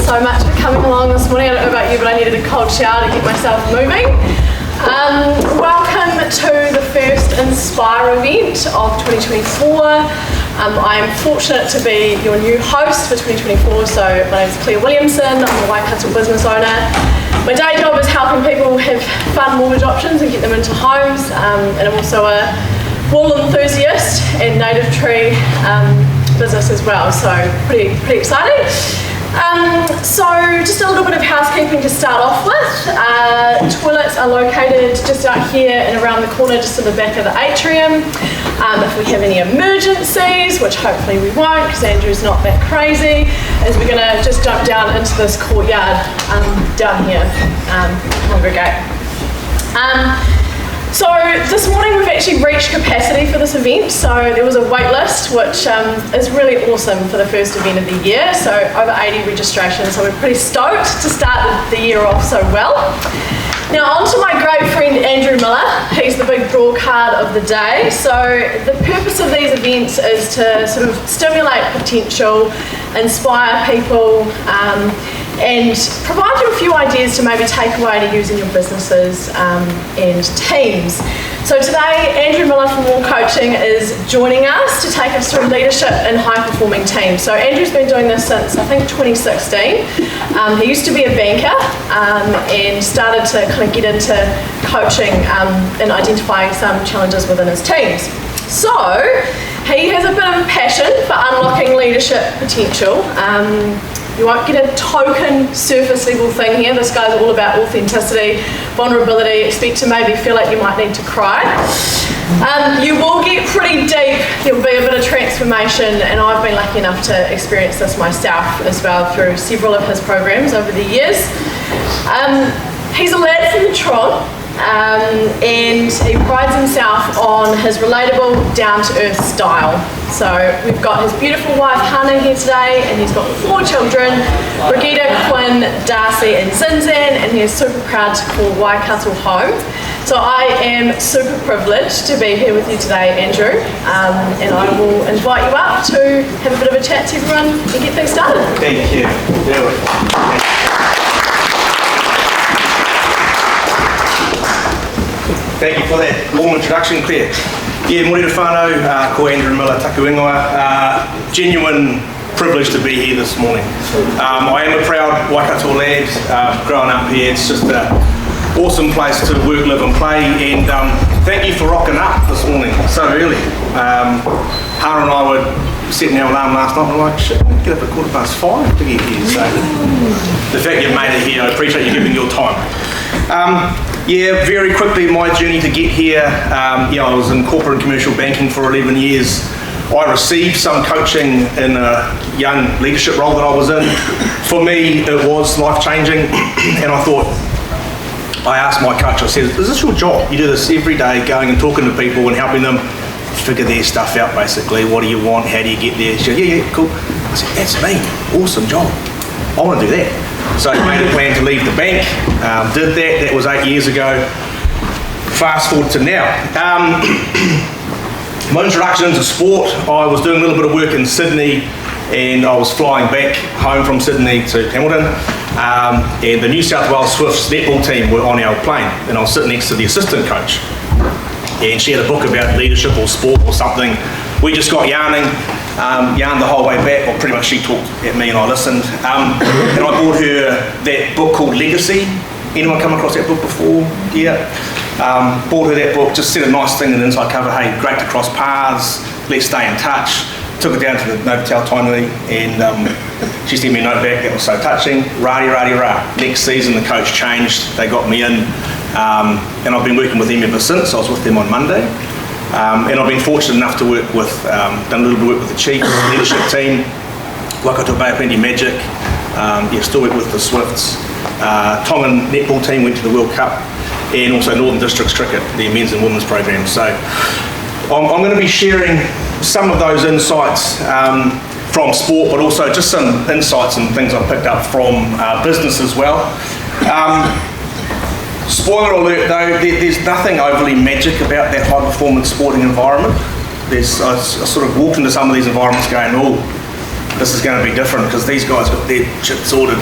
so much for coming along this morning. I don't know about you, but I needed a cold shower to get myself moving. Welcome to the first Inspire event of 2024. I am fortunate to be your new host for 2024. So my name is Claire Williamson. I'm a Waikato business owner. My day job is helping people have fun mortgage options and get them into homes. And I'm also a wool enthusiast and native tree business as well. So pretty exciting. So just a little bit of housekeeping to start off with. Toilets are located just out here and around the corner, just in the back of the atrium. If we have any emergencies, which hopefully we won't because Andrew's not that crazy, is we're going to just jump down into this courtyard down here, congregate. So this morning we've actually reached capacity for this event, so there was a wait list, which is really awesome for the first event of the year, so over 80 registrations, so we're pretty stoked to start the year off so well. Now on to my great friend Andrew Miller. He's the big draw card of the day. So the purpose of these events is to sort of stimulate potential, inspire people, and provide you a few ideas to maybe take away to use in your businesses and teams. So today, Andrew Miller from Wool Coaching is joining us to take us through leadership in high-performing teams. So Andrew's been doing this since, I think, 2016. He used to be a banker and started to kind of get into coaching and identifying some challenges within his teams. So he has a bit of a passion for unlocking leadership potential. You won't get a token surface level thing here. This guy's all about authenticity, vulnerability. Expect to maybe feel like you might need to cry. You will get pretty deep. There'll be a bit of transformation, and I've been lucky enough to experience this myself as well through several of his programs over the years. He's a lad from the Tron. And he prides himself on his relatable, down-to-earth style. So we've got his beautiful wife Hannah here today, and he's got 4 children, Brigitte, Quinn, Darcy and Zinzan, and he is super proud to call Waikato home. So I am super privileged to be here with you today, Andrew, and I will invite you up to have a bit of a chat to everyone and get things started. Thank you. Thank you for that warm introduction, Claire. Yeah, morena whānau, ko Andrew Miller, taku ingoa. Genuine privilege to be here this morning. I am a proud Waikato lad, growing up here. It's just an awesome place to work, live and play, and thank you for rocking up this morning so early. Hannah and I were setting our alarm last night and we're like, shit, we get up at 5:15 to get here. So the fact you've made it here, I appreciate you giving your time. Yeah, very quickly, my journey to get here, I was in corporate and commercial banking for 11 years. I received some coaching in a young leadership role that I was in. For me, it was life-changing, and I thought, I asked my coach, I said, is this your job? You do this every day, going and talking to people and helping them figure their stuff out, basically. What do you want? How do you get there? She said, yeah, cool. I said, that's me, awesome job. I want to do that. So I made a plan to leave the bank, did that. That was 8 years ago. Fast forward to now. My introduction into sport, I was doing a little bit of work in Sydney, and I was flying back home from Sydney to Hamilton, and the New South Wales Swifts netball team were on our plane, and I was sitting next to the assistant coach, and she had a book about leadership or sport or something. We just got yarning. Yarned the whole way back, well pretty much she talked at me and I listened, and I bought her that book called Legacy. Anyone come across that book before? Yeah. Bought her that book, just said a nice thing in the inside cover, hey, great to cross paths, let's stay in touch. Took her down to the Novotel Tainui, and she sent me a note back. That was so touching. Rah. Next season the coach changed, they got me in, and I've been working with them ever since. I was with them on Monday. And I've been fortunate enough to work with, done a little bit of work with the Chiefs leadership team, Waikato Bay of Plenty Magic, still work with the Swifts, Tongan netball team went to the World Cup, and also Northern Districts Cricket, their men's and women's program. So I'm going to be sharing some of those insights from sport, but also just some insights and things I've picked up from business as well. Spoiler alert though, there's nothing overly magic about that high performance sporting environment. I sort of walked into some of these environments going, oh, this is going to be different because these guys got their shit sorted.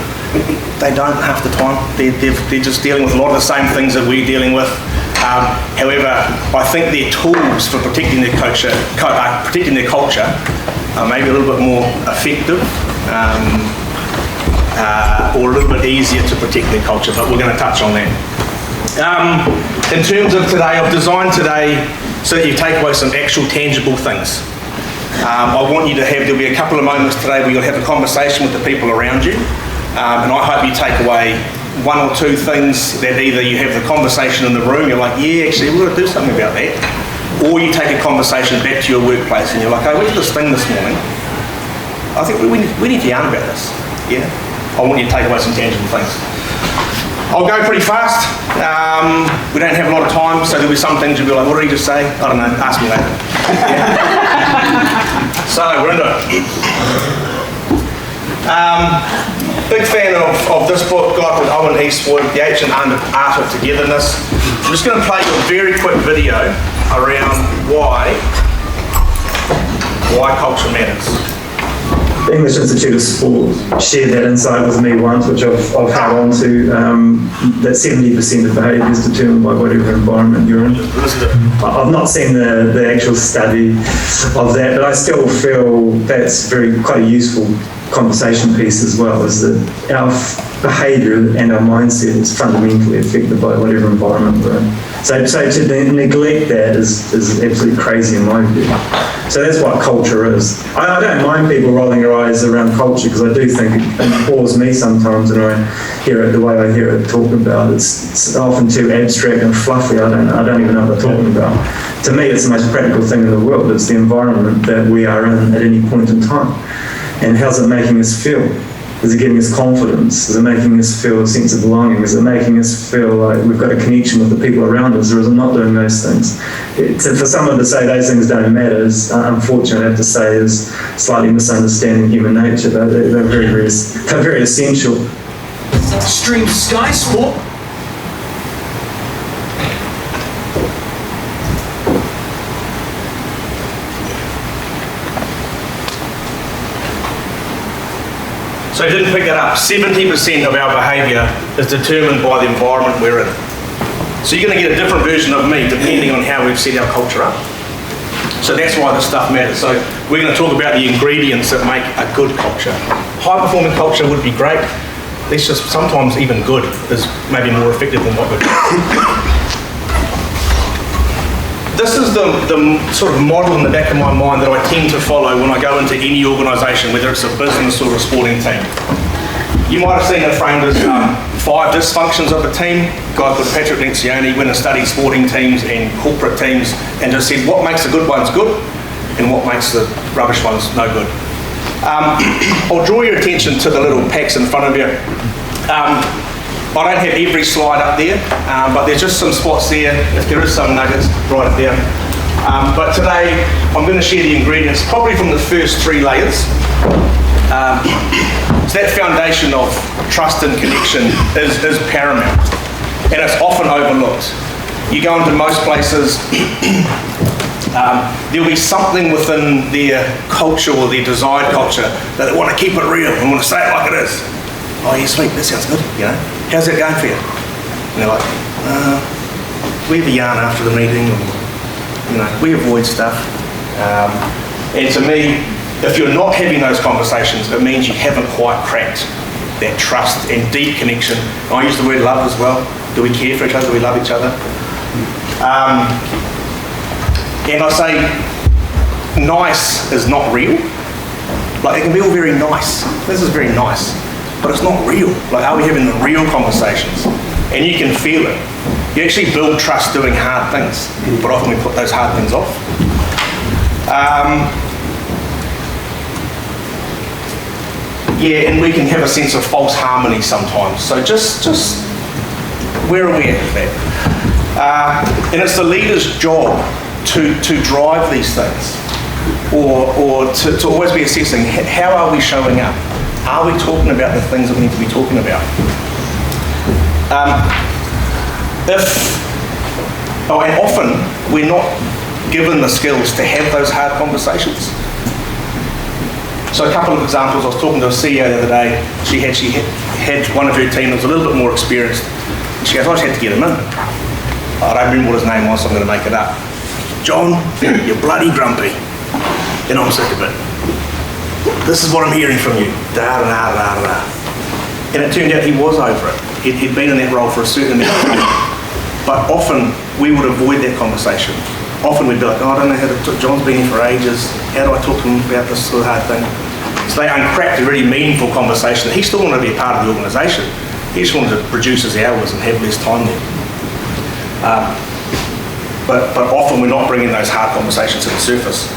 They don't half the time. They're just dealing with a lot of the same things that we're dealing with. However, I think their tools for protecting their culture are maybe a little bit more effective or a little bit easier to protect their culture, but we're going to touch on that. In terms of today, I've designed today so that you take away some actual tangible things. I want you to there'll be a couple of moments today where you'll have a conversation with the people around you, and I hope you take away one or two things that either you have the conversation in the room, you're like, yeah, actually, we've got to do something about that, or you take a conversation back to your workplace and you're like, I went to this thing this morning, I think we need to yarn about this. Yeah, I want you to take away some tangible things. I'll go pretty fast. We don't have a lot of time, so there'll be some things you'll be like, what did he just say? I don't know, ask me later. So, we're into it. Big fan of this book, a guy called Owen Eastwood, The Ancient Art of Togetherness. I'm just going to play you a very quick video around why culture matters. The English Institute of Sport shared that insight with me once, which I've held on to, that 70% of behaviour is determined by whatever environment you're in. I've not seen the actual study of that, but I still feel that's quite a useful conversation piece as well, is that our behaviour and our mindset is fundamentally affected by whatever environment we're in. So to neglect that is absolutely crazy in my view. So that's what culture is. I don't mind people rolling their eyes around culture, because I do think it bores me sometimes when I hear it, the way I hear it talked about. It's often too abstract and fluffy. I don't even know what they're talking about. To me, it's the most practical thing in the world. It's the environment that we are in at any point in time. And how's it making us feel? Is it giving us confidence? Is it making us feel a sense of belonging? Is it making us feel like we've got a connection with the people around us, or is it not doing those things? For someone to say those things don't matter is, unfortunately, I have to say, is slightly misunderstanding human nature. They're very essential. Stream Sky Sport. So you didn't pick that up. 70% of our behaviour is determined by the environment we're in. So you're going to get a different version of me depending on how we've set our culture up. So that's why this stuff matters. So we're going to talk about the ingredients that make a good culture. High-performing culture would be great. It's just sometimes even good is maybe more effective than what we're doing. This is the sort of model in the back of my mind that I tend to follow when I go into any organisation, whether it's a business or a sporting team. You might have seen it framed as 5 dysfunctions of a team. A guy called Patrick Lencioni went and studied sporting teams and corporate teams and just said what makes the good ones good and what makes the rubbish ones no good. I'll draw your attention to the little packs in front of you. I don't have every slide up there, but there's just some spots there. If there is some nuggets, right up there. But today, I'm going to share the ingredients, probably from the first 3 layers. So that foundation of trust and connection is paramount, and it's often overlooked. You go into most places, there'll be something within their culture or their desired culture that they want to keep it real and want to say it like it is. Oh yeah, sweet, that sounds good, you know. How's that going for you? And they're like, we have a yarn after the meeting, or, you know, we avoid stuff. And to me, if you're not having those conversations, it means you haven't quite cracked that trust and deep connection. I use the word love as well. Do we care for each other? Do we love each other? And I say, nice is not real. Like, it can be all very nice. This is very nice. But it's not real. Like, are we having the real conversations? And you can feel it. You actually build trust doing hard things, but often we put those hard things off. Yeah, and we can have a sense of false harmony sometimes. So just where are we at with that? And it's the leader's job to drive these things, or to always be assessing how are we showing up. Are we talking about the things that we need to be talking about? And often we're not given the skills to have those hard conversations. So a couple of examples, I was talking to a CEO the other day, she had one of her team that was a little bit more experienced. She goes, I just had to get him in. I don't remember what his name was, so I'm going to make it up. John, you're bloody grumpy. And I'm sick of it. This is what I'm hearing from you. Da, da, da, da, da. And it turned out he was over it. He'd been in that role for a certain amount of time. But often we would avoid that conversation. Often we'd be like, oh, I don't know how to talk. John's been here for ages. How do I talk to him about this sort of hard thing? So they uncracked a really meaningful conversation. He still wanted to be a part of the organisation. He just wanted to produce his hours and have less time there. But often we're not bringing those hard conversations to the surface.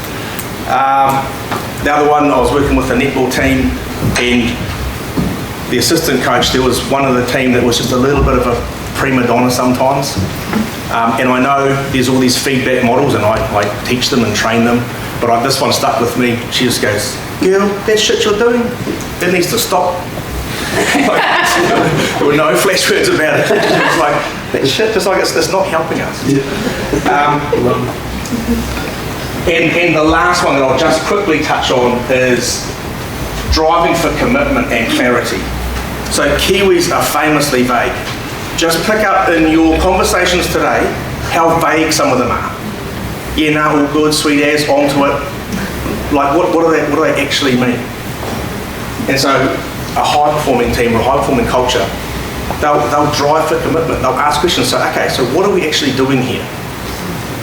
The other one, I was working with a netball team, and the assistant coach, there was one of the team that was just a little bit of a prima donna sometimes. And I know there's all these feedback models, and I teach them and train them, but this one stuck with me. She just goes, girl, that shit you're doing, that needs to stop. There were no flash words about it. It was like, that shit, just like it's not helping us. And the last one that I'll just quickly touch on is driving for commitment and clarity. So Kiwis are famously vague. Just pick up in your conversations today how vague some of them are. Yeah, no, all good, sweet as, onto it. Like, what do they actually mean? And so a high-performing team or a high-performing culture, they'll drive for commitment. They'll ask questions. So, okay, so what are we actually doing here?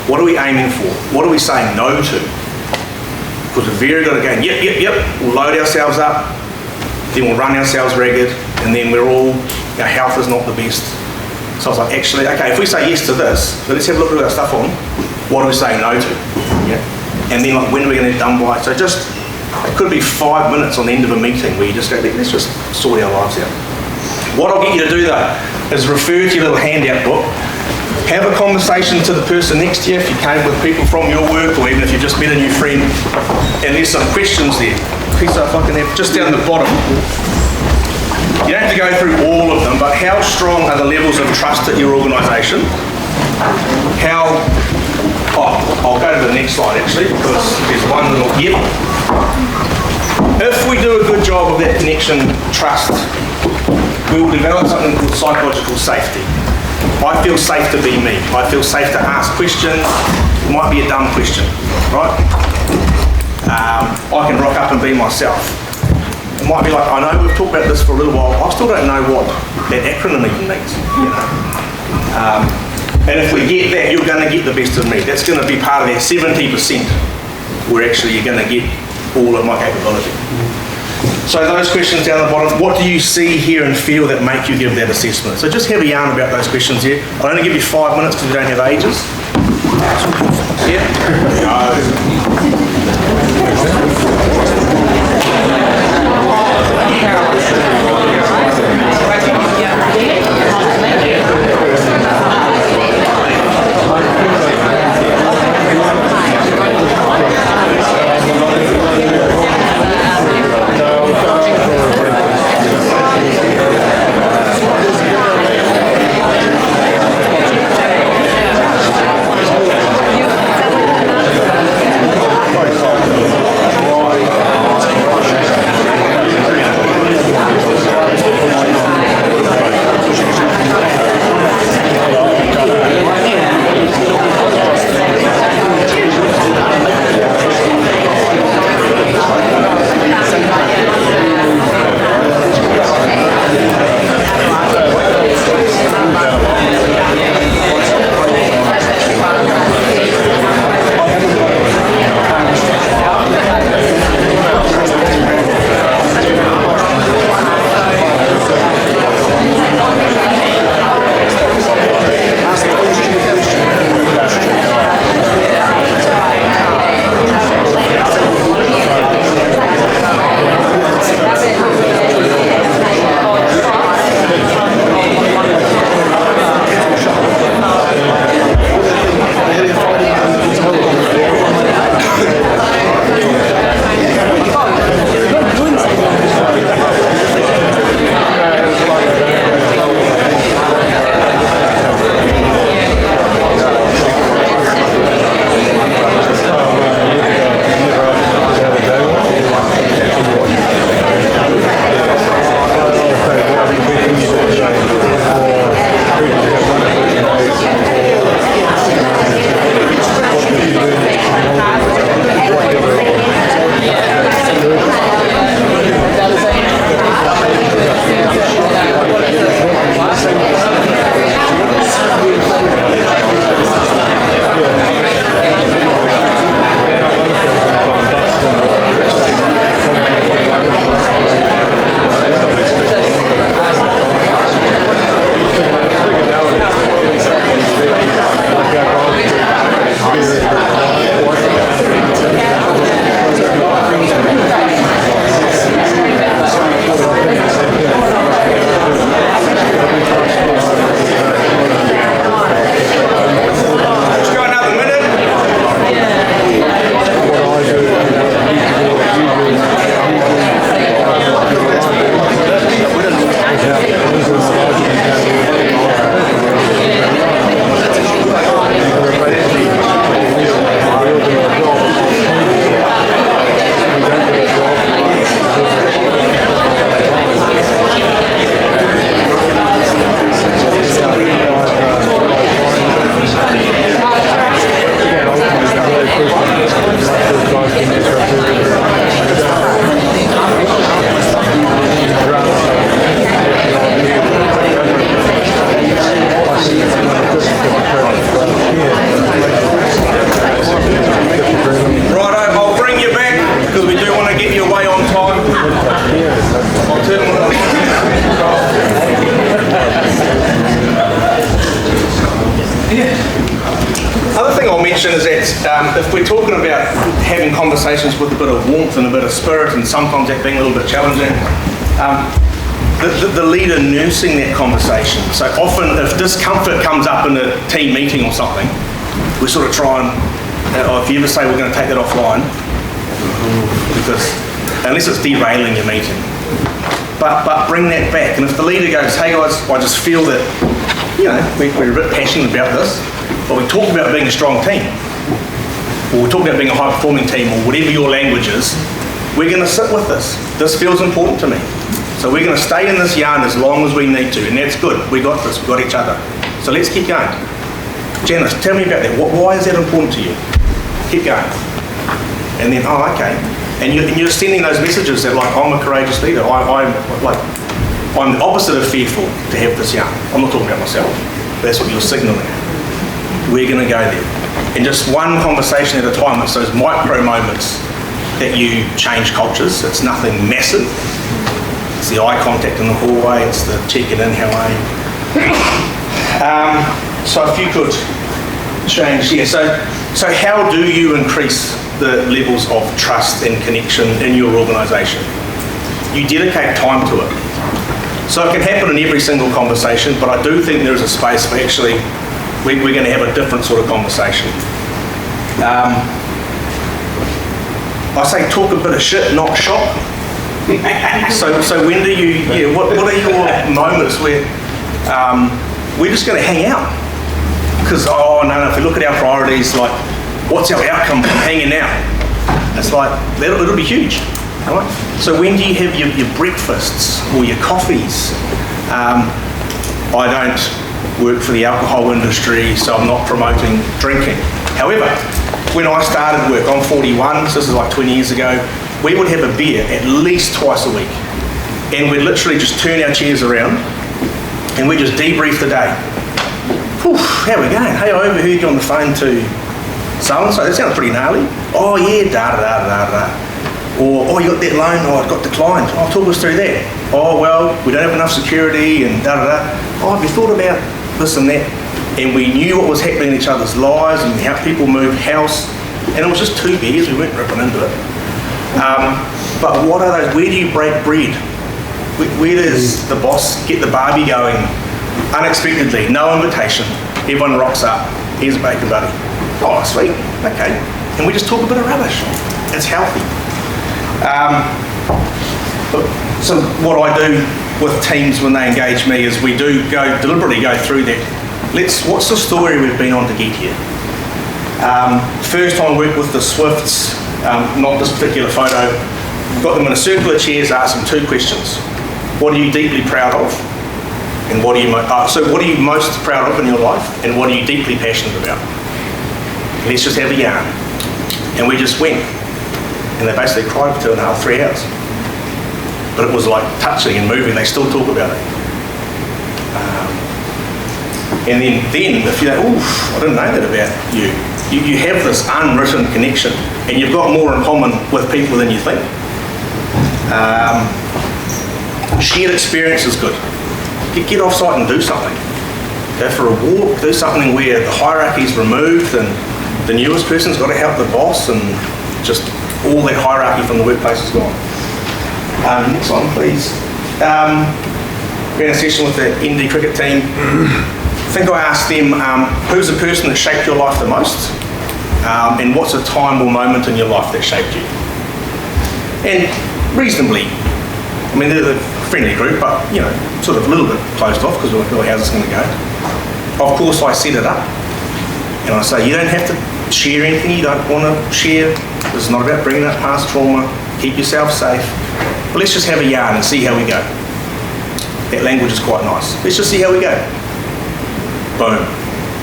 What are we aiming for? What are we saying no to? Because we've very got to go, yep, we'll load ourselves up, then we'll run ourselves ragged, and then we're all, our health is not the best. So I was like, actually, okay, if we say yes to this, then let's have a look at our stuff on. What are we saying no to? Yeah. And then like, when are we going to get done by? So just, it could be 5 minutes on the end of a meeting where you just go, let's just sort our lives out. What I'll get you to do though, is refer to your little handout book. Have a conversation to the person next to you if you came with people from your work, or even if you just met a new friend, and there's some questions there. So if I can have just down the bottom, you don't have to go through all of them, but how strong are the levels of trust at your organisation? I'll go to the next slide actually, because there's one little, yep. If we do a good job of that connection, trust, we will develop something called psychological safety. I feel safe to be me. I feel safe to ask questions. It might be a dumb question, right? I can rock up and be myself. It might be like, I know we've talked about this for a little while, I still don't know what that acronym even means, you know. And if we get that, you're going to get the best of me. That's going to be part of that 70% where actually you're going to get all of my capability. So those questions down the bottom, what do you see, hear and feel that make you give that assessment? So just have a yarn about those questions here. I'll only give you 5 minutes because we don't have ages. Yeah? mention is that if we're talking about having conversations with a bit of warmth and a bit of spirit, and sometimes that being a little bit challenging, the leader nursing that conversation. So often if discomfort comes up in a team meeting or something, we sort of try and, or if you ever say we're going to take that offline, because unless it's derailing your meeting, but bring that back. And if the leader goes, hey guys, I just feel that, you know, we're a bit passionate about this, but we talk about being a strong team, or we're talking about being a high-performing team, or whatever your language is, we're going to sit with this. This feels important to me. So we're going to stay in this yarn as long as we need to, and that's good. We got this, we got each other. So let's keep going. Janice, tell me about that. Why is that important to you? Keep going. And then, oh, okay. And you're sending those messages that, like, I'm a courageous leader. I'm the opposite of fearful to have this yarn. I'm not talking about myself. That's what you're signaling. We're going to go there. And just one conversation at a time, it's those micro moments that you change cultures. It's nothing massive. It's the eye contact in the hallway. It's the checking in, how are you? So if you could change, yeah. So how do you increase the levels of trust and connection in your organisation? You dedicate time to it. So it can happen in every single conversation, but I do think there is a space for actually, we're going to have a different sort of conversation. I say talk a bit of shit, not shop. So when do you, yeah, what are your moments where we're just going to hang out? Because, oh no, if we look at our priorities, like, what's our outcome from hanging out? It's like, it'll be huge, right? So when do you have your breakfasts or your coffees? I don't work for the alcohol industry, so I'm not promoting drinking. However, when I started work, I'm 41, so this is like 20 years ago, we would have a beer at least twice a week. And we'd literally just turn our chairs around and we just debrief the day. Whew, how we going? Hey, I overheard you on the phone to so-and-so, that sounds pretty gnarly. Oh yeah, da-da-da-da-da. Or, oh, you got that loan? Oh, it got declined. Oh, talk us through that. Oh, well, we don't have enough security and da-da-da. Oh, have you thought about this and that? And we knew what was happening in each other's lives and how people moved house. And it was just 2 beers, we weren't ripping into it. But what are those, where do you break bread? Where does the boss get the barbie going unexpectedly, no invitation, everyone rocks up, here's a bacon buddy. Oh, sweet, okay. And we just talk a bit of rubbish. It's healthy. So what I do with teams when they engage me is we do deliberately go through that. What's the story we've been on to get here? First time I worked with the Swifts, not this particular photo, got them in a circle of chairs, asked them 2 questions. What are you deeply proud of? And what are you most proud of in your life? And what are you deeply passionate about? Let's just have a yarn. And we just went. And they basically cried for 2.5, 3 hours. But it was like touching and moving. They still talk about it. And then if you go, oof, I didn't know that about you. You have this unwritten connection, and you've got more in common with people than you think. Shared experience is good. Get off site and do something. Go for a walk, do something where the hierarchy's removed and the newest person's got to help the boss, and just all that hierarchy from the workplace is gone. Next one, please. We had a session with the ND cricket team. I think I asked them, who's the person that shaped your life the most? And what's a time or moment in your life that shaped you? And reasonably, I mean, they're a friendly group, but, you know, sort of a little bit closed off because we're like, oh, how's this going to go? Of course, I set it up. And I say, you don't have to share anything you don't want to share. This is not about bringing up past trauma. Keep yourself safe. But let's just have a yarn and see how we go. That language is quite nice. Let's just see how we go. Boom.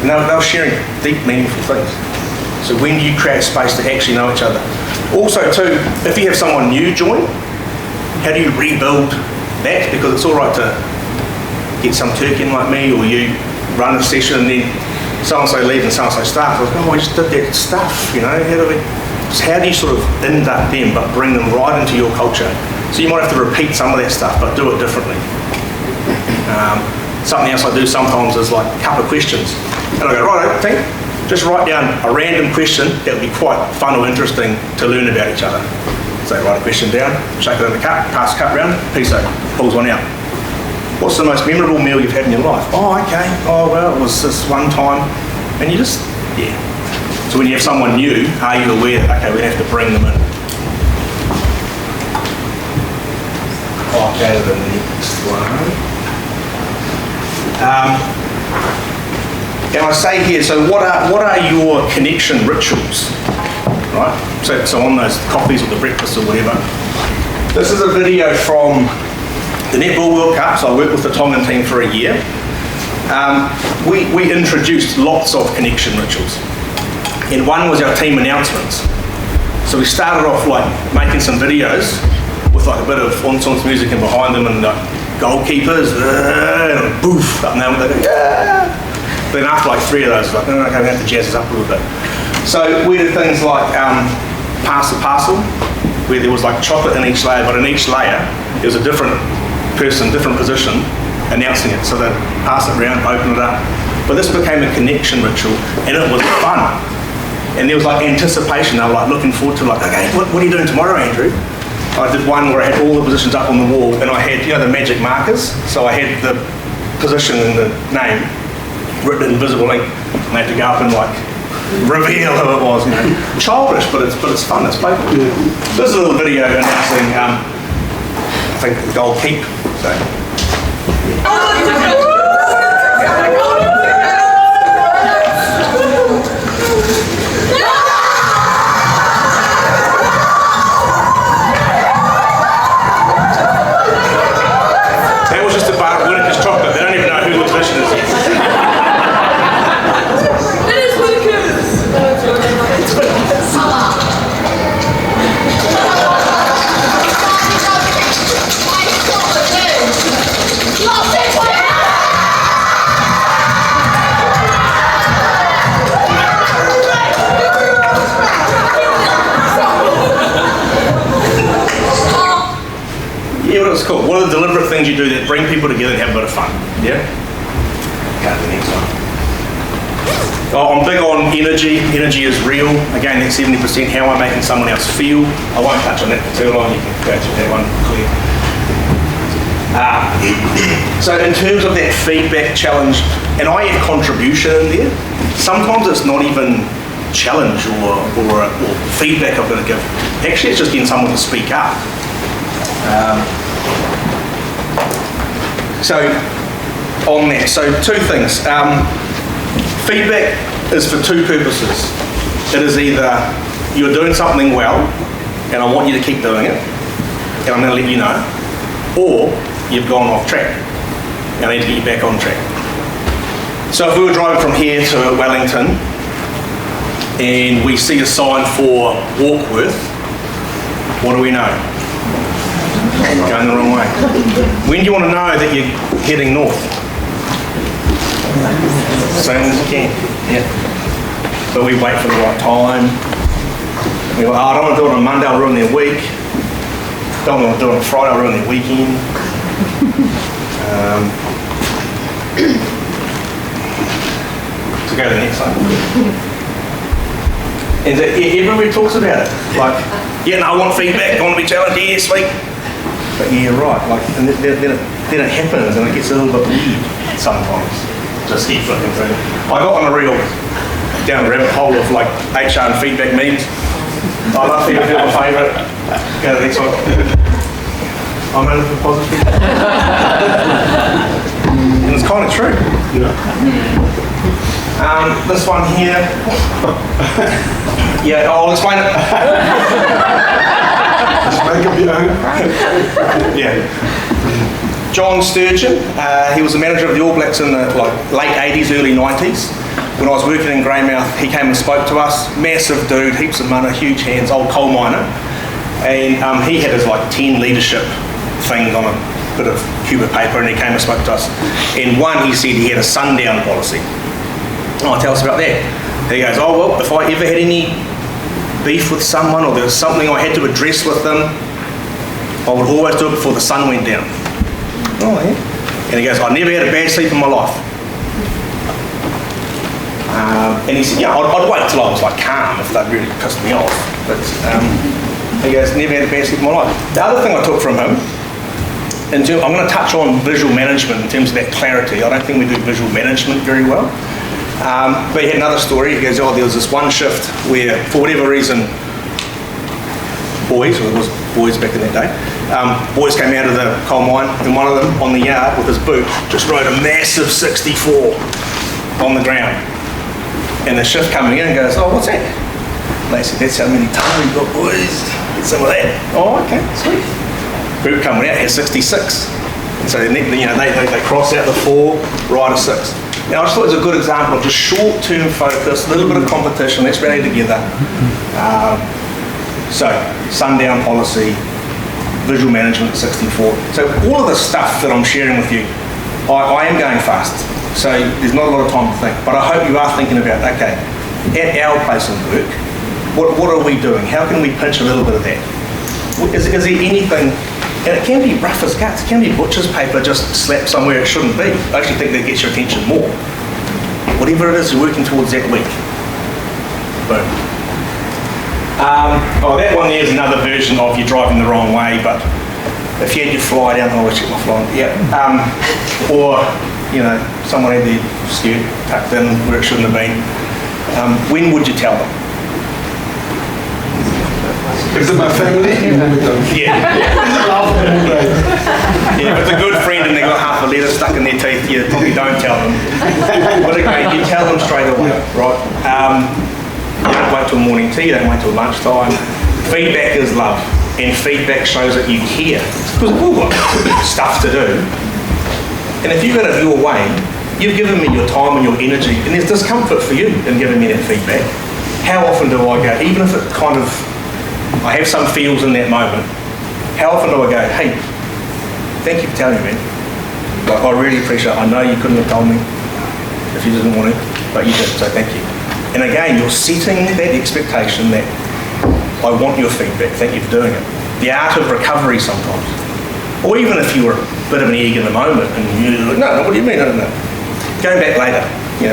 And they were sharing deep, meaningful things. So when do you create space to actually know each other? Also, too, if you have someone new join, how do you rebuild that? Because it's all right to get some Turk in like me, or you run a session and then so-and-so leaves and so-and-so starts. I was like, oh, we just did that stuff, you know, how do you sort of induct them but bring them right into your culture? So you might have to repeat some of that stuff, but do it differently. Something else I do sometimes is like a couple of questions. And I go, right, team, just write down a random question that would be quite fun or interesting to learn about each other. So write a question down, shake it in the cup, pass the cup round, Piso pulls one out. What's the most memorable meal you've had in your life? Oh, okay. Oh, well, it was this one time. And you just, yeah. So when you have someone new, are you aware that, okay, we're going to have to bring them in? Okay, the next one. And I say here, so what are your connection rituals? Right? So on those coffees or the breakfast or whatever. This is a video from the Netball World Cup, so I worked with the Tongan team for a year. We introduced lots of connection rituals. And one was our team announcements. So we started off like making some videos with like a bit of ensemble music in behind them and like goalkeepers, and boof, up and down, they go, yeah. Then after like 3 of those, like, okay, we have to jazz this up a little bit. So we did things like pass the parcel, where there was like chocolate in each layer, but in each layer there was a different person, different position, announcing it. So they'd pass it around, open it up. But this became a connection ritual, and it was fun. And there was like anticipation. They were like looking forward to like, okay, what are you doing tomorrow, Andrew? I did one where I had all the positions up on the wall, and I had, you know, the magic markers. So I had the position and the name written in invisible ink, and they had to go up and like reveal who it was. You know, childish, but it's fun. It's playful. Yeah. This is a little video announcing, I think, the goal keep. So. Cool. What are the deliberate things you do that bring people together and have a bit of fun? Yeah? Go to the next one. Oh, I'm big on energy. Energy is real. Again, that's 70% how I'm making someone else feel. I won't touch on that for too long. You can go to that one clear. So in terms of that feedback challenge, and I have contribution in there, sometimes it's not even challenge or feedback I'm going to give. Actually, it's just getting someone to speak up. So on that, so two things. Feedback is for two purposes. It is either you're doing something well and I want you to keep doing it and I'm going to let you know, or you've gone off track and I need to get you back on track. So if we were driving from here to Wellington and we see a sign for Warkworth, what do we know? Going the wrong way. When do you want to know that you're heading north? As soon as you can. Yeah. But we wait for the right time. We go, I don't want to do it on Monday, I'll ruin their week. Don't want to do it on Friday, I'll ruin their weekend. So go to the next one. And everybody talks about it. Like, yeah, no, I want feedback, I want to be challenged, yeah, sweet. But yeah, you're right. Like, and then it happens, and it gets a little bit weird sometimes. Just keep flipping through. I got on a real down the rabbit hole of like HR and feedback meetings. I love feedback, my favourite. Go to the next one. I'm in for positive. And it's kind of true. Yeah. This one here. Yeah, I'll explain it. Make up your own. Yeah. John Sturgeon, he was the manager of the All Blacks in the late 80s, early 90s. When I was working in Greymouth, he came and spoke to us. Massive dude, heaps of money, huge hands, old coal miner. And he had his 10 leadership things on a bit of Cuba paper, and he came and spoke to us. And one, he said he had a sundown policy. Oh, tell us about that. He goes, oh well, if I ever had any beef with someone or there was something I had to address with them, I would always do it before the sun went down. Oh yeah. And he goes, I never had a bad sleep in my life. And he said, yeah, I'd wait till I was like calm if they'd really pissed me off. But he goes, never had a bad sleep in my life. The other thing I took from him, I'm going to touch on visual management in terms of that clarity. I don't think we do visual management very well. But he had another story. He goes, there was this one shift where, for whatever reason, boys, or it was boys back in that day, boys came out of the coal mine, and one of them on the yard with his boot just rode a massive 64 on the ground. And the shift coming in goes, oh, what's that? And they said, that's how many tons we've got, boys. Get some of that. Oh, okay, sweet. Group coming out has 66. And so they cross out the 4, ride a 6. And I just thought it was a good example of just short-term focus, a little bit of competition, let's rally together. So, sundown policy, visual management 64. So all of the stuff that I'm sharing with you, I am going fast. So there's not a lot of time to think. But I hope you are thinking about, okay, at our place of work, what are we doing? How can we pinch a little bit of that? Is there anything, and it can be rough as guts, it can be butcher's paper just slapped somewhere it shouldn't be. I actually think that gets your attention more. Whatever it is you're working towards that week. Boom. That one there is another version of you driving the wrong way, but if you had your fly down, I'll check my fly. Yeah. Or, someone had their skirt tucked in where it shouldn't have been. When would you tell them? Is it my family? Yeah. If it's a good friend and they've got half a letter stuck in their teeth, you probably don't tell them. But again, you tell them straight away, right? You don't wait till morning tea, you don't wait till lunchtime. Feedback is love, and feedback shows that you care. Because we've all got stuff to do. And if you got it your way, you've given me your time and your energy, and there's discomfort for you in giving me that feedback. How often do I go, even if it kind of, I have some feels in that moment, how often do I go, hey, thank you for telling me, man. Like, I really appreciate it. I know you couldn't have told me if you didn't want to, but you did, so thank you. And again, you're setting that expectation that I want your feedback, thank you for doing it. The art of recovery sometimes. Or even if you were a bit of an egg in the moment and you're like, no, what do you mean? No. Going back later,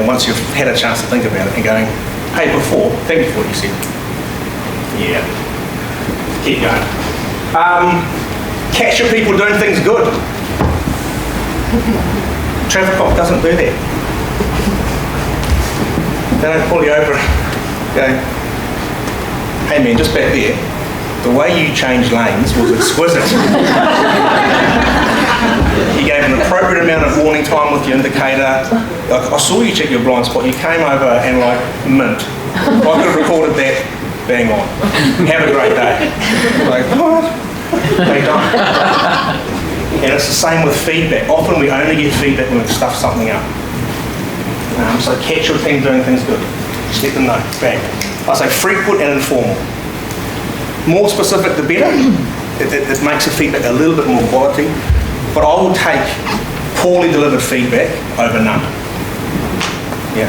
once you've had a chance to think about it and going, hey, before, thank you for what you said. Yeah. Keep going. Catch your people doing things good. Traffic cop doesn't do that. They don't pull you over and go, hey man, just back there, the way you changed lanes was exquisite. You gave an appropriate amount of warning time with your indicator. I saw you check your blind spot, you came over and mint. I could have recorded that, bang on. Have a great day. Like, what? They don't. And it's the same with feedback. Often we only get feedback when we've stuffed something up. So catch your team doing things good. Just let them know. Bang. I say frequent and informal. More specific the better. It makes the feedback a little bit more quality. But I will take poorly delivered feedback over none. Yeah.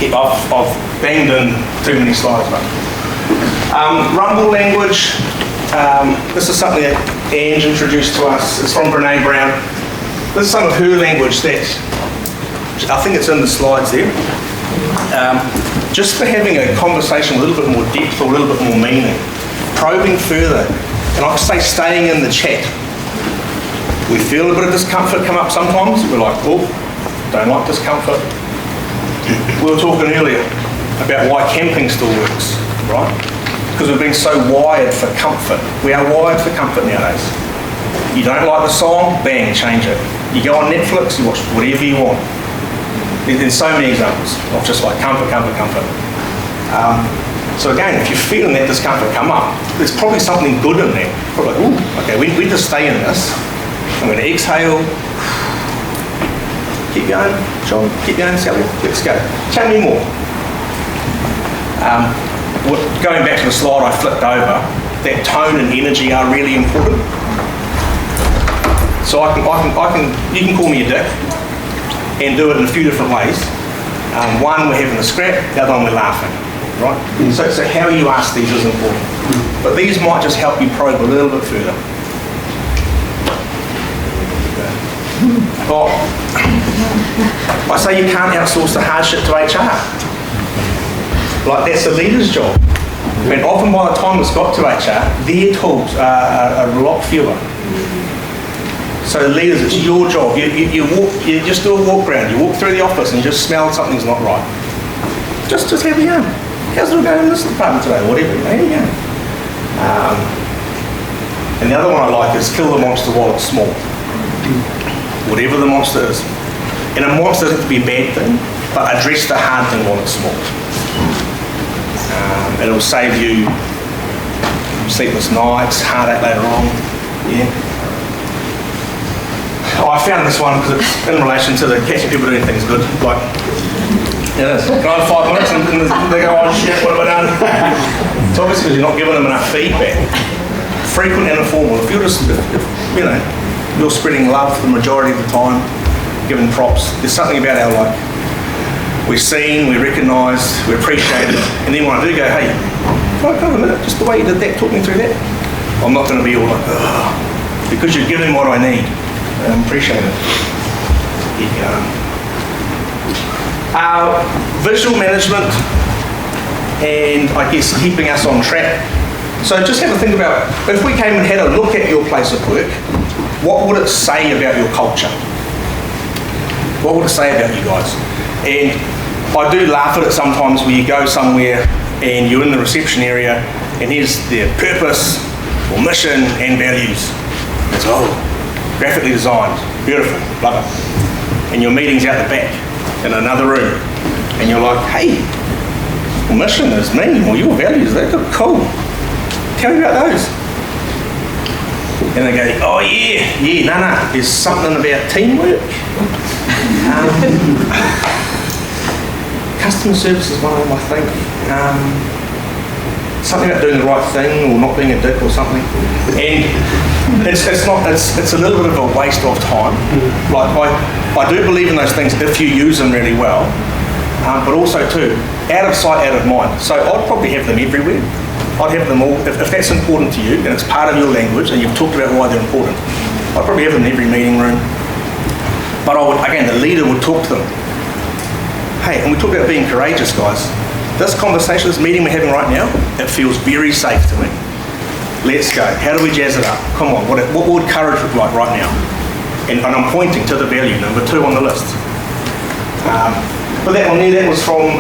I've banged in too many slides, but. Rumble language. This is something that Ange introduced to us. It's from Brene Brown. This is some of her language that I think it's in the slides there. Just for having a conversation with a little bit more depth or a little bit more meaning, probing further, and I say staying in the chat. We feel a bit of discomfort come up sometimes. We're like, oh, don't like discomfort. We were talking earlier about why camping still works, right? Because we've been so wired for comfort. We are wired for comfort nowadays. You don't like the song, bang, change it. You go on Netflix, you watch whatever you want. There's so many examples of just like comfort. So again, if you're feeling that discomfort come up, there's probably something good in there. Probably like, ooh, okay, we need to stay in this. I'm going to exhale. Keep going, John. Keep going, Sally. Let's go. Tell me more. Going back to the slide I flipped over, that tone and energy are really important. So you can call me a dick and do it in a few different ways. One, we're having a scrap, the other one, we're laughing, right? So how you ask these is important. But these might just help you probe a little bit further. Well, I say you can't outsource the hard shit to HR. Like, that's the leader's job. And often by the time it's got to HR, their tools are a lot fewer. So leaders, it's your job. You just do a walk around. You walk through the office and you just smell something's not right. Just have a yarn. How's it all going in this department today? Whatever. There you go. And the other one I like is kill the monster while it's small. Whatever the monster is. And a monster doesn't have to be a bad thing, but address the hard thing while it's small. It'll save you sleepless nights, heartache later on. Yeah. Oh, I found this one because it's in relation to the catching people doing things good. Like, it is. Can I have 5 minutes? And they go, oh shit, what have I done? It's obviously because you're not giving them enough feedback. Frequent and informal. If you're just, if, you're spreading love the majority of the time, giving props, there's something about our life. We're seen, we're recognised, we're appreciated, and then when I do go, hey, can I have a minute, just the way you did that, talk me through that. I'm not going to be all like, ugh, because you're giving what I need. I appreciate it. Visual management, and I guess keeping us on track. So just have a think about, if we came and had a look at your place of work, what would it say about your culture? What would it say about you guys? And I do laugh at it sometimes where you go somewhere and you're in the reception area and here's their purpose or mission and values. It's, graphically designed, beautiful, love it. And your meeting's out the back in another room and you're like, hey, your mission is me, or your values, they're cool. Tell me about those. And they go, oh yeah, no, there's something about teamwork. Customer service is one of them, I think. Something about doing the right thing or not being a dick or something. And it's a little bit of a waste of time. Like I do believe in those things if you use them really well, but also too, out of sight, out of mind. So I'd probably have them everywhere. I'd have them all, if that's important to you and it's part of your language and you've talked about why they're important, I'd probably have them in every meeting room. But I would, again, the leader would talk to them. Hey, and we talk about being courageous, guys. This conversation, this meeting we're having right now, it feels very safe to me. Let's go. How do we jazz it up? Come on, what would courage look like right now? And I'm pointing to the value, number 2 on the list. But that one there, that was from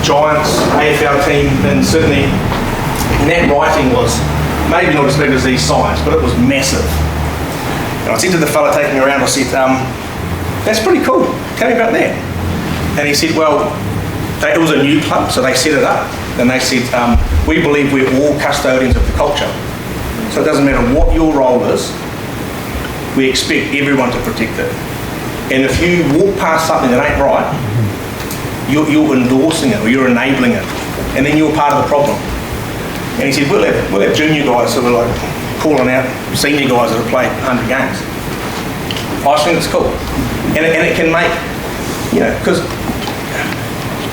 Giants AFL team in Sydney. And that writing was maybe not as big as these signs, but it was massive. And I said to the fella taking me around, I said, that's pretty cool. Tell me about that. And he said, well, it was a new club, so they set it up. And they said, we believe we're all custodians of the culture. So it doesn't matter what your role is, we expect everyone to protect it. And if you walk past something that ain't right, you're endorsing it or you're enabling it. And then you're part of the problem. And he said, we'll have junior guys who are like calling out senior guys that have played 100 games. I just think it's cool. And it can make, because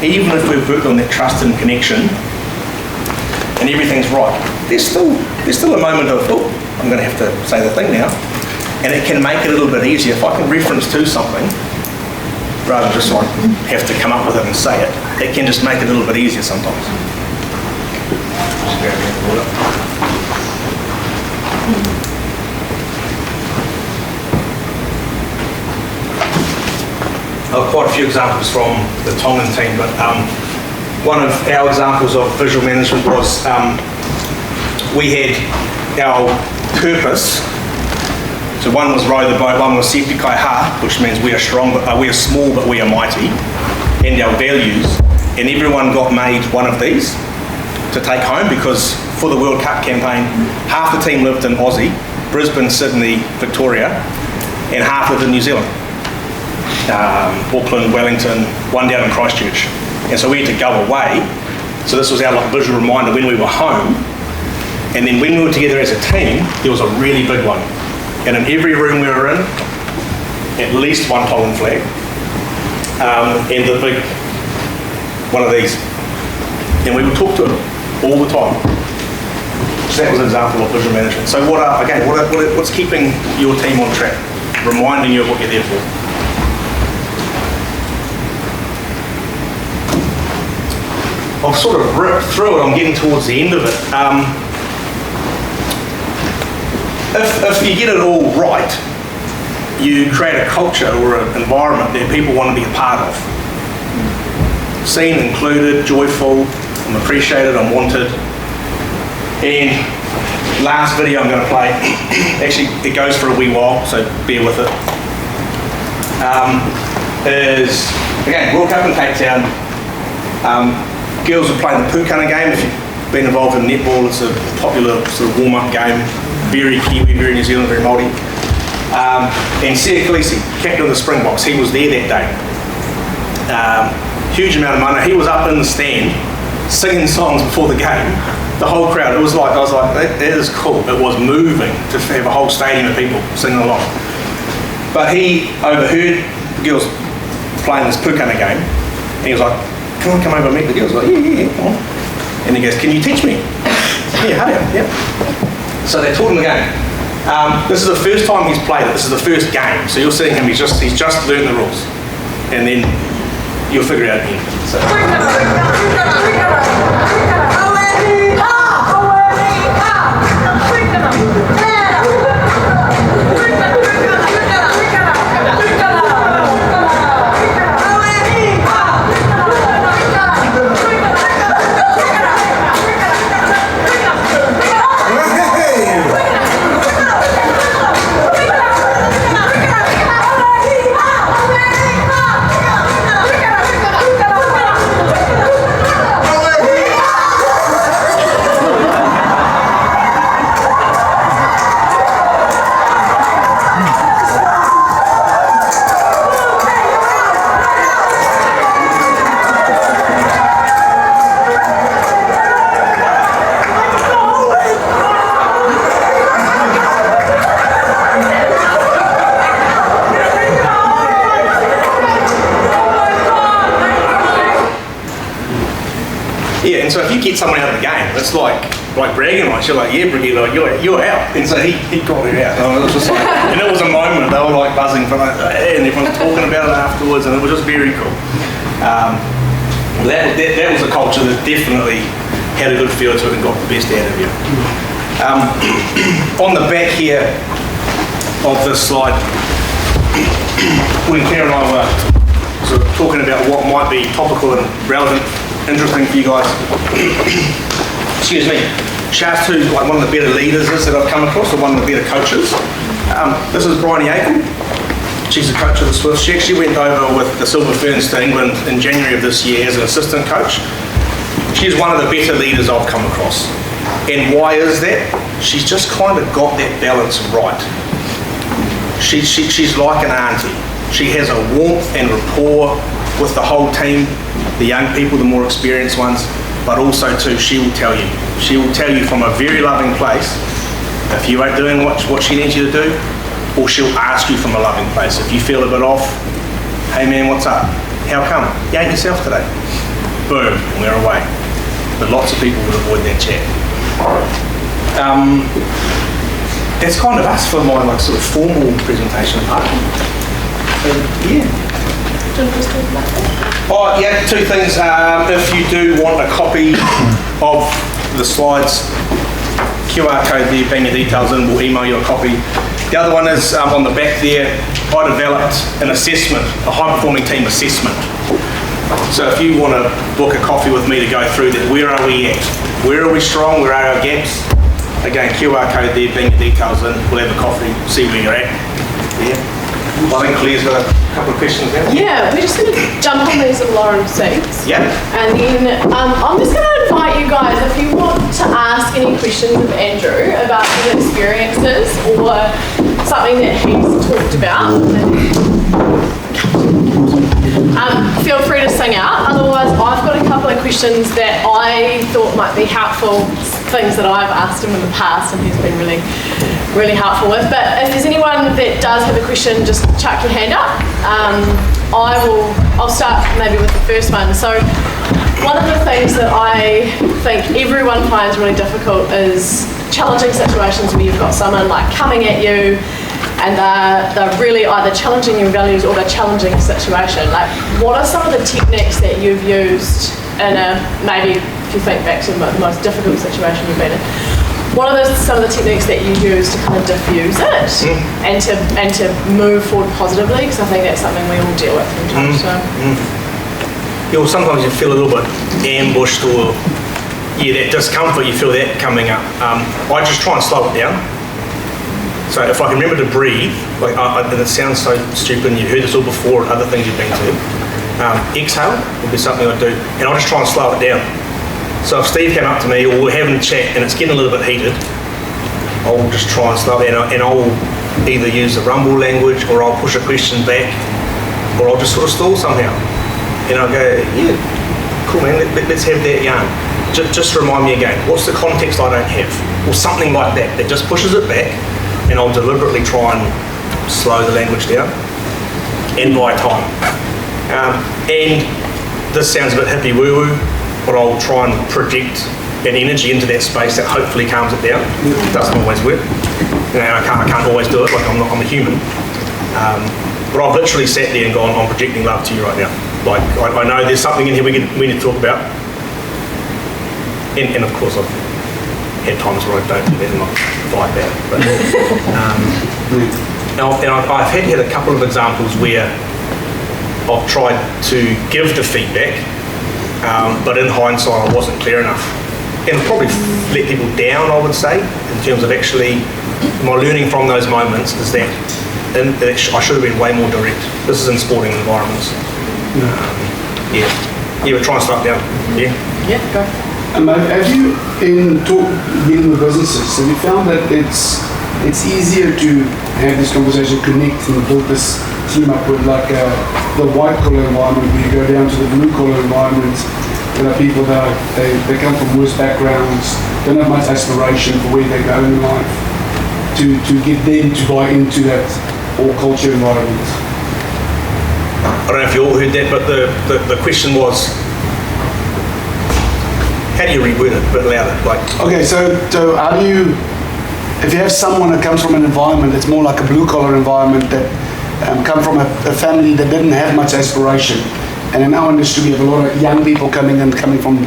even if we've worked on that trust and connection and everything's right, there's still a moment of, I'm going to have to say the thing now. And it can make it a little bit easier. If I can reference to something, rather than just like have to come up with it and say it, it can just make it a little bit easier sometimes. Quite a few examples from the Tongan team, but one of our examples of visual management was we had our purpose. So one was row the boat, one was Sepi Kai Ha, which means we are strong, but we are small, but we are mighty, and our values. And everyone got made one of these to take home because for the World Cup campaign, half the team lived in Aussie, Brisbane, Sydney, Victoria, and half lived in New Zealand. Auckland, Wellington, one down in Christchurch. And so we had to go away. So this was our visual reminder when we were home. And then when we were together as a team, there was a really big one. And in every room we were in, at least one Tongan flag. And the big one of these. And we would talk to it all the time. that was an example of visual management. So what's keeping your team on track? Reminding you of what you're there for? I've sort of ripped through it, I'm getting towards the end of it. If you get it all right, you create a culture or an environment that people want to be a part of. Seen, included, joyful, I'm appreciated, I'm wanted. And last video I'm going to play, actually it goes for a wee while, so bear with it, is, again, World Cup in Cape Town. Girls are playing the Pukana game. If you've been involved in netball, it's a popular sort of warm-up game, very Kiwi, very New Zealand, very Māori. And Sia Khaleesi, captain of the Springboks, he was there that day. Huge amount of money. He was up in the stand singing songs before the game. The whole crowd, I was like, that is cool. It was moving to have a whole stadium of people singing along. But he overheard the girls playing this Pukana game, and he was like, come over and meet the girls. I was like, yeah, come on. And he goes, can you teach me? Yeah, how do you? Yeah. So they taught him the game. This is the first time he's played it. This is the first game. So you're seeing him, he's just learned the rules. And then you'll figure it out again. So. Yeah, and so if you get someone out of the game, it's like bragging rights. You're like, yeah, Brigitte, like, you're out. And so he got her out. And it was just like, and it was a moment. They were like buzzing for like, and everyone's talking about it afterwards, and it was just very cool. That was a culture that definitely had a good feel to it and got the best out of you. On the back here of this slide, when Claire and I were sort of talking about what might be topical and relevant, interesting for you guys. Excuse me. Shouts to like one of the better leaders that I've come across, or one of the better coaches. This is Bryony Aiken. She's a coach of the Swifts. She actually went over with the Silver Ferns to England in January of this year as an assistant coach. She's one of the better leaders I've come across. And why is that? She's just kind of got that balance right. She's like an auntie. She has a warmth and rapport with the whole team, the young people, the more experienced ones, but also too, she will tell you. She will tell you from a very loving place if you ain't doing what she needs you to do, or she'll ask you from a loving place. If you feel a bit off, hey man, what's up? How come? You ain't yourself today. Boom, and we're away. But lots of people would avoid that chat. That's kind of us for my like sort of formal presentation part. So yeah. Oh yeah, two things. If you do want a copy of the slides, QR code there, bang your details in, we'll email you a copy. The other one is on the back there, I developed an assessment, a high performing team assessment. So if you want to book a coffee with me to go through that, where are we at? Where are we strong? Where are our gaps? Again, QR code there, bang your details in, we'll have a coffee, see where you're at. Yeah. I think Claire's got a couple of questions now. Yeah, we're just going to jump on these little orange seats. Yeah. And then I'm just going to invite you guys, if you want to ask any questions of Andrew about his experiences or something that he's talked about, feel free to sing out. Otherwise, I've got a couple of questions that I thought might be helpful, things that I've asked him in the past and he's been really helpful with. But if there's anyone that does have a question, just chuck your hand up. I'll start maybe with the first one. So One of the things that I think everyone finds really difficult is challenging situations where you've got someone like coming at you and they're really either challenging your values or they're challenging a situation. Like, what are some of the techniques that you've used in maybe if you think back to the most difficult situation you've been in, what are some of the techniques that you use to kind of diffuse it and to move forward positively? Because I think that's something we all deal with from time to time. Yeah, well, sometimes you feel a little bit ambushed or, that discomfort, you feel that coming up. I just try and slow it down. So if I can remember to breathe, and it sounds so stupid, and you've heard this all before, other things you've been to, exhale would be something I do, and I'll just try and slow it down. So if Steve came up to me, or we're having a chat, and it's getting a little bit heated, I'll just try and slow it down, and I'll either use the rumble language, or I'll push a question back, or I'll just sort of stall somehow. And I'll go, yeah, cool man, let's have that yarn. Just remind me again, what's the context I don't have? Or something like that, that just pushes it back, and I'll deliberately try and slow the language down and buy time. And this sounds a bit hippie woo-woo, but I'll try and project an energy into that space that hopefully calms it down. It doesn't always work. I can't always do it, I'm a human. But I've literally sat there and gone, I'm projecting love to you right now. Like, I know there's something in here we need to talk about. And of course, I've had times where I don't do that and I fight back. But, I've had a couple of examples where I've tried to give the feedback, but in hindsight, I wasn't clear enough. And probably let people down, I would say, in terms of actually, my learning from those moments is that I should have been way more direct. This is in sporting environments. We're trying to slow it down. Yeah, go. Have you, in dealing with businesses, have you found that it's easier to have this conversation, connect and build this team up with like the white collar environment, where you go down to the blue collar environment? There are people that they come from worse backgrounds, don't have much aspiration for where they go in life, to get them to buy into that all culture environment. I don't know if you all heard that, but the question was, how do you reword it a bit louder? Okay, so how do you, if you have someone that comes from an environment that's more like a blue collar environment, that come from a family that didn't have much aspiration, and in our industry we have a lot of young people coming from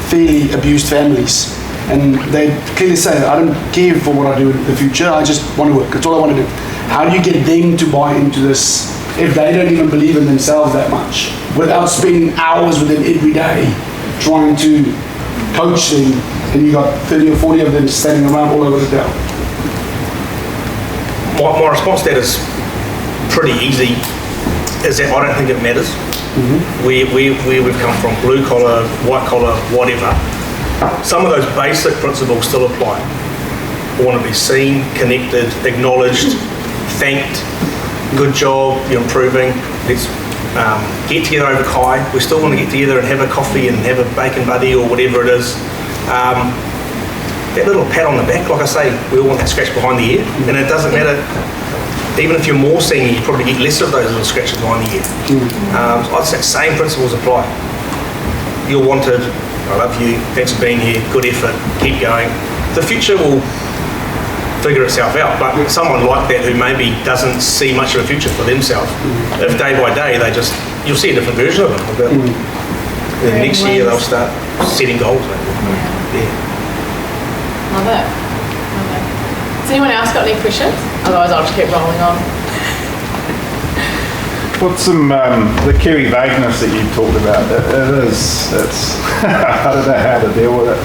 fairly abused families, and they clearly say, I don't care for what I do in the future, I just want to work, that's all I want to do. How do you get them to buy into this if they don't even believe in themselves that much, without spending hours with them every day trying to coach them, and you got 30 or 40 of them standing around all over the town? My response to that is pretty easy, is that I don't think it matters. Where we've come from, blue collar, white collar, whatever, some of those basic principles still apply. I want to be seen, connected, acknowledged, thanked, good job, you're improving, let's get together over kai. We still want to get together and have a coffee and have a bacon buddy or whatever it is. That little pat on the back, like I say, we all want that scratch behind the ear, and it doesn't matter, even if you're more senior, you probably get less of those little scratches behind the ear. I'd say same principles apply. You're wanted, I love you, thanks for being here, good effort, keep going. The future will figure itself out, but someone like that who maybe doesn't see much of a future for themselves, if day by day you'll see a different version of them. Then next year they'll start setting goals. Love it. Has anyone else got any questions? Otherwise I'll just keep rolling on. What's some, the Kiwi vagueness that you talked about, it's I don't know how to deal with it.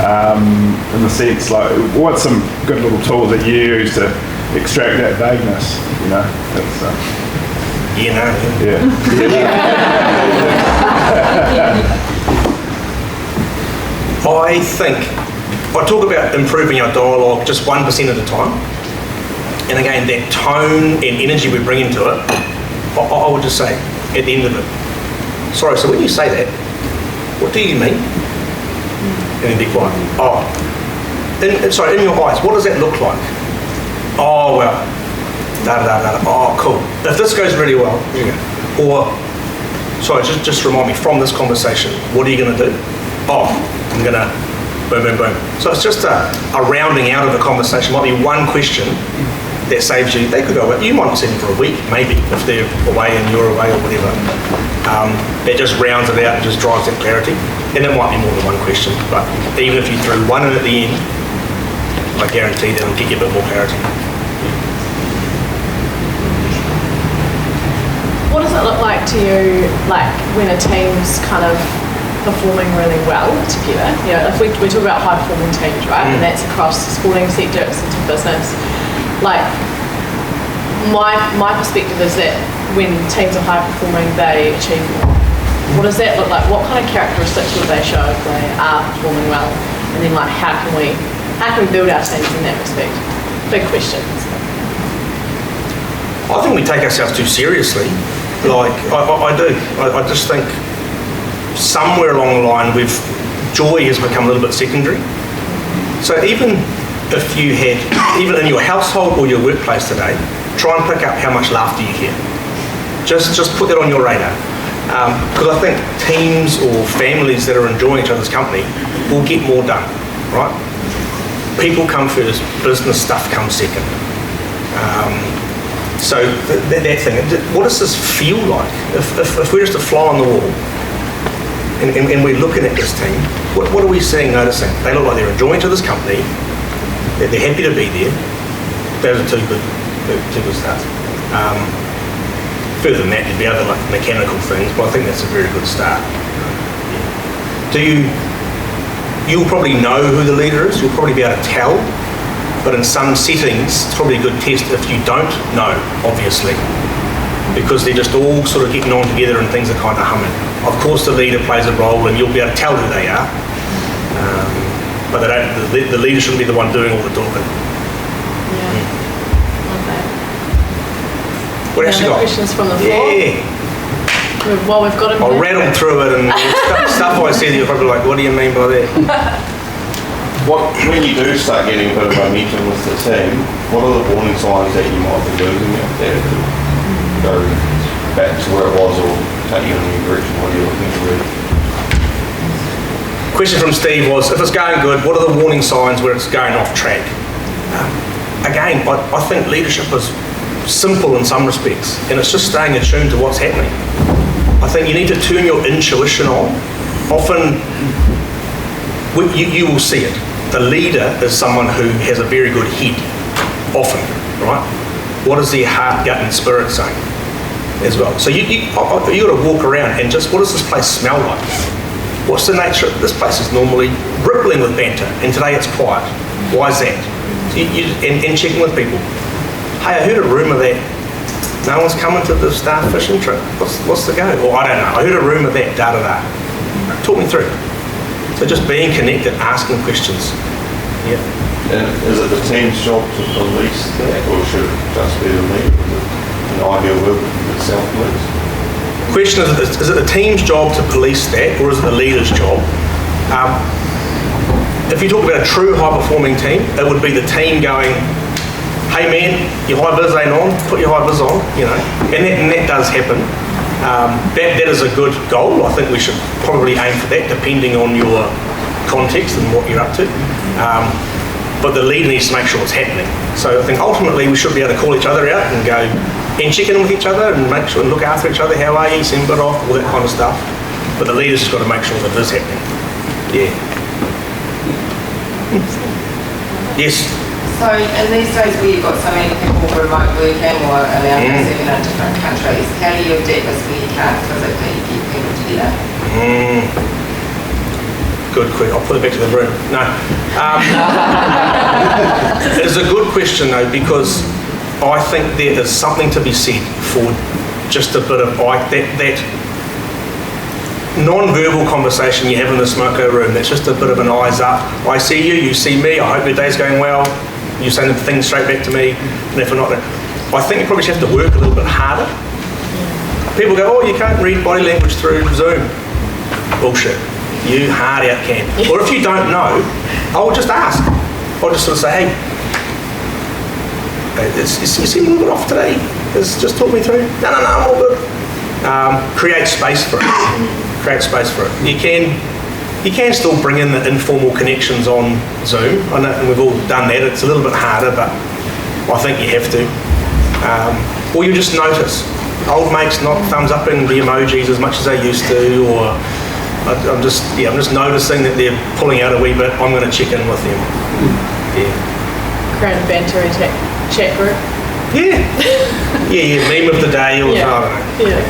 In the sense, like, what's some good little tools that you use to extract that vagueness? I think I talk about improving our dialogue just 1% at a time, and again that tone and energy we bring into it, I would just say at the end of it, sorry, so when you say that, what do you mean? And then be quiet. In your eyes, what does that look like? Oh, well, da da da da. Oh, cool. If this goes really well, or sorry, just remind me from this conversation, what are you going to do? Oh, I'm going to boom, boom, boom. So it's just a rounding out of the conversation. Might be one question that saves you. They could go, you might not see them for a week, maybe, if they're away and you're away or whatever. That just rounds it out and just drives that clarity. And it might be more than one question, but even if you threw one in at the end, I guarantee that'll get you a bit more clarity. What does it look like to you, like when a team's kind of performing really well together? You know, if we talk about high performing teams, right? And that's across sporting sectors into business. Like my perspective is that when teams are high performing, they achieve more. What does that look like? What kind of characteristics would they show if they are performing well? And then like how can we build our teams in that respect? Big questions. I think we take ourselves too seriously. Like, I do. I just think somewhere along the line joy has become a little bit secondary. So even if you had, even in your household or your workplace today, try and pick up how much laughter you hear. Just put that on your radar. Because I think teams or families that are enjoying each other's company will get more done, right? People come first, business stuff comes second. So that thing, what does this feel like? If we're just a fly on the wall and we're looking at this team, what are we seeing, noticing? They look like they're enjoying each other's company, they're happy to be there. Those are two good starts. Further than that, there'd be other like mechanical things, but I think that's a very good start. You'll probably know who the leader is, you'll probably be able to tell, but in some settings, it's probably a good test if you don't know, obviously, because they're just all sort of getting on together and things are kind of humming. Of course, the leader plays a role and you'll be able to tell who they are, but the leader shouldn't be the one doing all the talking. What else you got? Questions from the floor? Yeah. Well, we've got I'll rattle through it and stuff I see that you're probably like, what do you mean by that? When you do start getting a bit of momentum with the team, what are the warning signs that you might be losing out there to go back to where it was or take you in a new direction? What are you looking to read? Question from Steve was, if it's going good, what are the warning signs where it's going off track? Again, I think leadership is simple in some respects, and it's just staying attuned to what's happening. I think you need to turn your intuition on. Often, you will see it. The leader is someone who has a very good head, often, right? What is their heart, gut, and spirit saying as well? So you got to walk around and just, what does this place smell like? What's the nature of this place? Is normally rippling with banter, and today it's quiet. Why is that? And checking with people. Hey, I heard a rumour that no one's coming to the Star fishing trip. What's the go? Or I don't know. I heard a rumour that da-da-da. Talk me through. So just being connected, asking questions. Yeah. And is it the team's job to police that, or should it just be the leader? Is it an ideal world that self-police? Question is it the team's job to police that, or is it the leader's job? If you talk about a true high-performing team, it would be the team going, hey man, your high vis ain't on, put your high vis on, you know, and that does happen. That is a good goal. I think we should probably aim for that depending on your context and what you're up to. But the leader needs to make sure it's happening. So I think ultimately we should be able to call each other out and go and check in with each other and make sure and look after each other. How are you? Seem a bit off, all that kind of stuff. But the leader's just got to make sure that it is happening. Yeah. Yes. So in these days where you've got so many people remote working or allowed to work in different countries, how do you adapt this where you can't physically get people together? Good question. I'll put it back to the room. No. It's a good question though, because I think there is something to be said for just a bit of that non-verbal conversation you have in the smoko room. That's just a bit of an eyes up. I see you, you see me. I hope your day's going well. You're saying the things straight back to me. And if we're not, I think you probably just have to work a little bit harder. People go, oh, you can't read body language through Zoom. Bullshit. You hard out can. Or if you don't know, I'll just ask. I'll just sort of say, hey, you seem a little bit off today. Just talk me through. No, I'm all good. create space for it. Create space for it. You can still bring in the informal connections on Zoom. I know we've all done that. It's a little bit harder, but I think you have to. Or you just notice. Old mates not thumbs up in the emojis as much as they used to, or I'm just noticing that they're pulling out a wee bit. I'm going to check in with them. Yeah. Create a banter chat group. Yeah. Yeah. Meme of the day, or I don't know.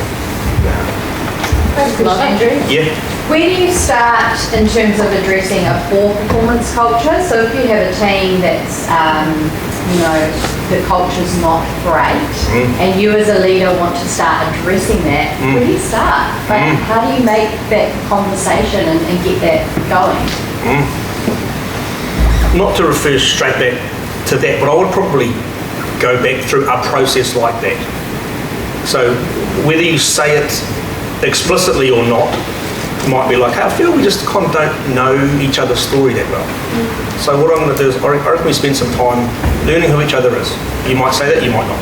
Love Andrew. Yeah. Where do you start in terms of addressing a poor performance culture? So if you have a team that's, the culture's not great, and you as a leader want to start addressing that, where do you start? Like, how do you make that conversation and get that going? Not to refer straight back to that, but I would probably go back through a process like that. So whether you say it explicitly or not, might be like, hey, I feel we just kind of don't know each other's story that well. So what I'm going to do is I reckon we spend some time learning who each other is. You might say that, you might not.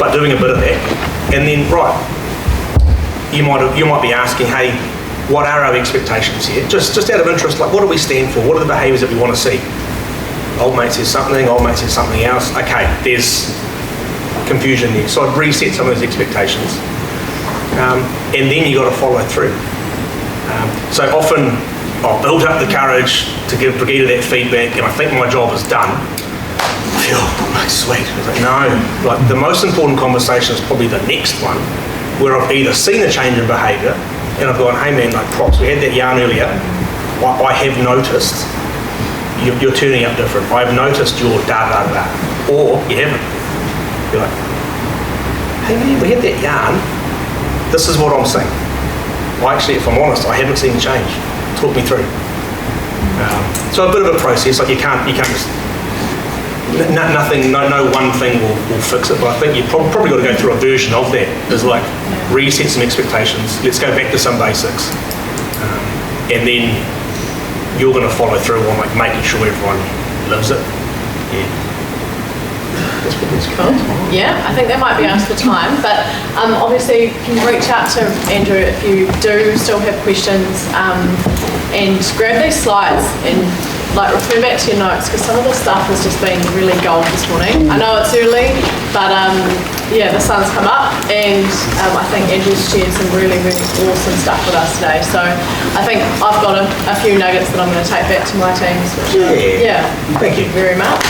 But doing a bit of that. And then, you might be asking, hey, what are our expectations here? Just out of interest, like, what do we stand for? What are the behaviours that we want to see? Old mate says something, old mate says something else. Okay, there's confusion there. So I'd reset some of those expectations. And then you got to follow through. So often I'll build up the courage to give Brigitte that feedback, and I think my job is done. I feel, sweet. I was like, no. Like, the most important conversation is probably the next one, where I've either seen a change in behaviour, and I've gone, hey man, like, props, we had that yarn earlier. I have noticed you're turning up different. I've noticed your da-da-da. Or you haven't. You're like, hey man, we had that yarn. This is what I'm saying. Well, actually, if I'm honest, I haven't seen change. Talk me through. So a bit of a process. Like, you can't just no one thing will fix it. But I think you've probably got to go through a version of that. There's like reset some expectations. Let's go back to some basics, and then you're going to follow through on like making sure everyone lives it. Yeah. Cool. Yeah, I think that might be us for time, but obviously you can reach out to Andrew if you do still have questions, and grab these slides and like refer back to your notes, because some of the stuff has just been really gold this morning. I know it's early, but yeah, the sun's come up, and I think Andrew's shared some really, really awesome stuff with us today. So I think I've got a few nuggets that I'm going to take back to my teams. Which, yeah. Thank you very much.